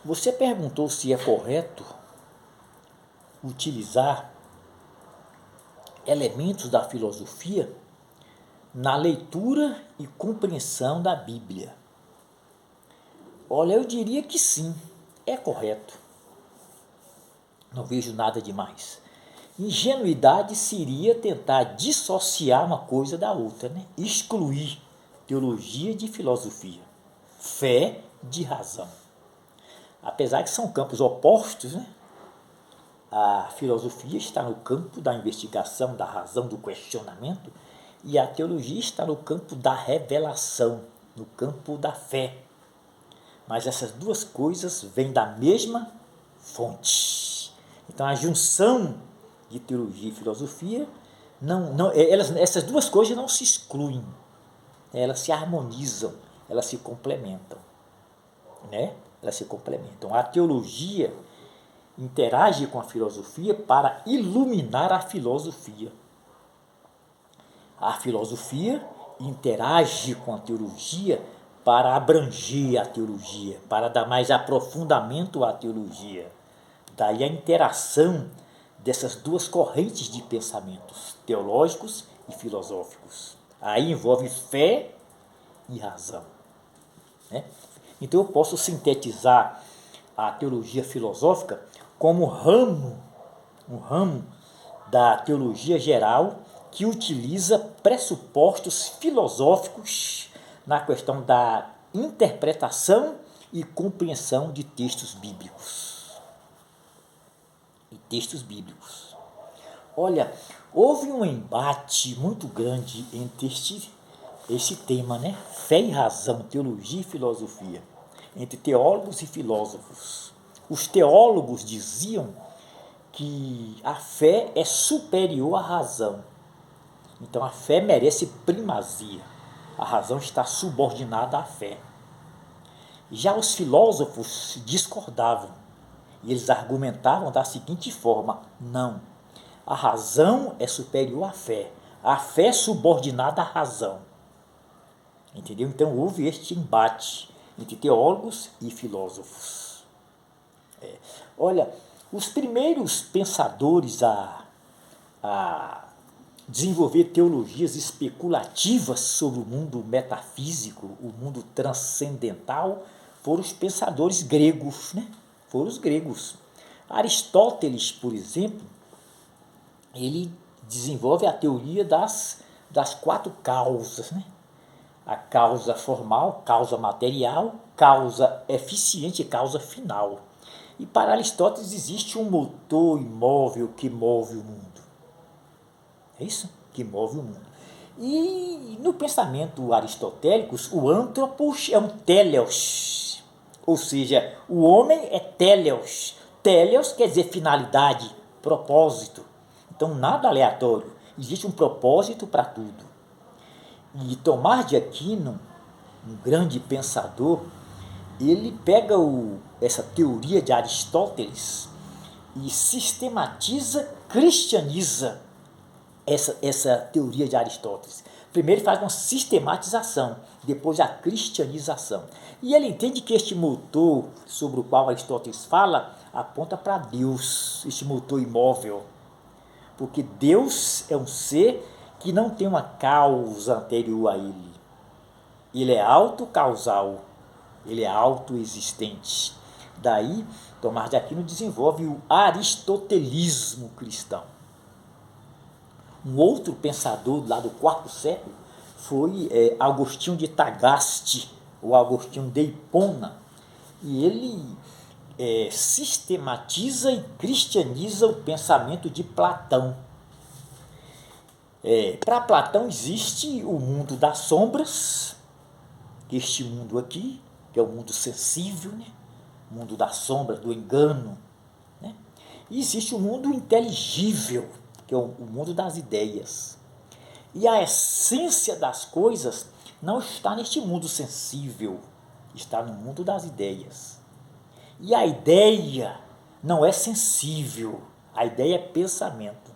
Você perguntou se é correto utilizar elementos da filosofia na leitura e compreensão da Bíblia. Olha, eu diria que sim, é correto. Não vejo nada demais. Ingenuidade seria tentar dissociar uma coisa da outra, né? Excluir teologia de filosofia, fé de razão. Apesar que são campos opostos, né? A filosofia está no campo da investigação, da razão, do questionamento, e a teologia está no campo da revelação, no campo da fé. Mas essas duas coisas vêm da mesma fonte. Então a junção de teologia e filosofia, essas duas coisas não se excluem, elas se harmonizam, elas se complementam. Né? Elas se complementam. A teologia interage com a filosofia para iluminar a filosofia. A filosofia interage com a teologia para abranger a teologia, para dar mais aprofundamento à teologia. Daí a interação dessas duas correntes de pensamentos, teológicos e filosóficos. Aí envolve fé e razão. Né? Então eu posso sintetizar a teologia filosófica como um ramo da teologia geral que utiliza pressupostos filosóficos na questão da interpretação e compreensão de textos bíblicos. Olha, houve um embate muito grande entre este tema, né? Fé e razão, teologia e filosofia, entre teólogos e filósofos. Os teólogos diziam que a fé é superior à razão. Então a fé merece primazia. A razão está subordinada à fé. Já os filósofos discordavam. E eles argumentavam da seguinte forma: não, a razão é superior à fé. A fé é subordinada à razão. Entendeu? Então houve este embate entre teólogos e filósofos. Olha, os primeiros pensadores a desenvolver teologias especulativas sobre o mundo metafísico, o mundo transcendental, foram os pensadores gregos, né? Foram os gregos. Aristóteles, por exemplo, ele desenvolve a teoria das quatro causas, né? A causa formal, causa material, causa eficiente e causa final. E para Aristóteles existe um motor imóvel que move o mundo. É isso? Que move o mundo. E no pensamento aristotélico, o antropos é um téleos. Ou seja, o homem é téleos. Téleos quer dizer finalidade, propósito. Então nada aleatório. Existe um propósito para tudo. E Tomás de Aquino, um grande pensador, ele pega essa teoria de Aristóteles e sistematiza, cristianiza essa teoria de Aristóteles. Primeiro ele faz uma sistematização, depois a cristianização. E ele entende que este motor sobre o qual Aristóteles fala aponta para Deus, este motor imóvel. Porque Deus é um ser que não tem uma causa anterior a ele. Ele é autocausal, ele é autoexistente. Daí, Tomás de Aquino desenvolve o aristotelismo cristão. Um outro pensador lá do quarto século foi Agostinho de Tagaste, ou Agostinho de Hipona, e ele sistematiza e cristianiza o pensamento de Platão. Para Platão existe o mundo das sombras, este mundo aqui, que é o mundo sensível, né? O mundo da sombra, do engano. Né? E existe o mundo inteligível, que é o mundo das ideias. E a essência das coisas não está neste mundo sensível, está no mundo das ideias. E a ideia não é sensível, a ideia é pensamento.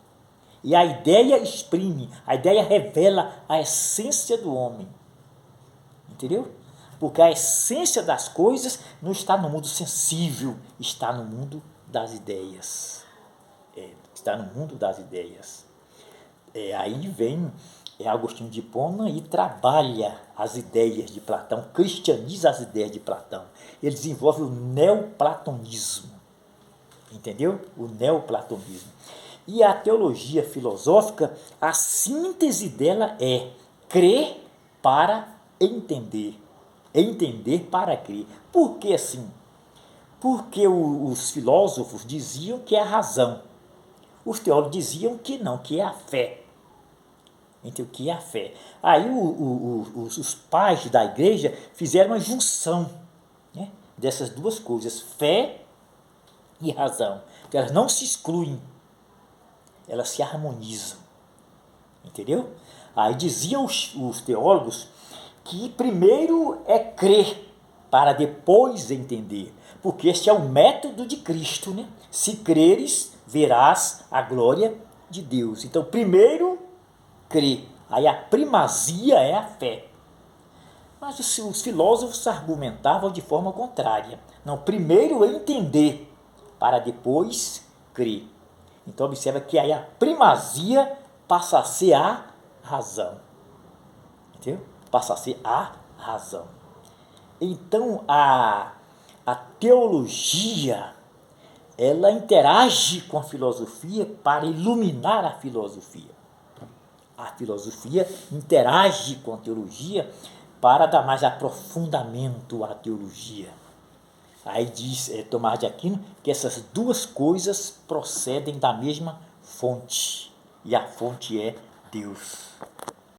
E a ideia exprime, a ideia revela a essência do homem. Entendeu? porque a essência das coisas não está no mundo sensível, está no mundo das ideias. Está no mundo das ideias. Aí vem Agostinho de Hipona e trabalha as ideias de Platão, cristianiza as ideias de Platão. Ele desenvolve o neoplatonismo, entendeu? O neoplatonismo. E a teologia filosófica, a síntese dela é crer para entender, entender para crer. Por que assim? Porque os filósofos diziam que é a razão, os teólogos diziam que não, que é a fé. Então, o que é a fé? Aí os pais da igreja fizeram uma junção, né, dessas duas coisas, fé e razão. Então, elas não se excluem, elas se harmonizam. Entendeu? Aí diziam os teólogos que primeiro é crer para depois entender, porque este é o método de Cristo, né? Se creres, verás a glória de Deus. Então, primeiro crê, aí a primazia é a fé. Mas os filósofos argumentavam de forma contrária. Não, primeiro entender, para depois crer. Então observa que aí a primazia passa a ser a razão. Entendeu? Passa a ser a razão. Então a teologia, ela interage com a filosofia para iluminar a filosofia. A filosofia interage com a teologia para dar mais aprofundamento à teologia. Aí diz Tomás de Aquino que essas duas coisas procedem da mesma fonte, e a fonte é Deus.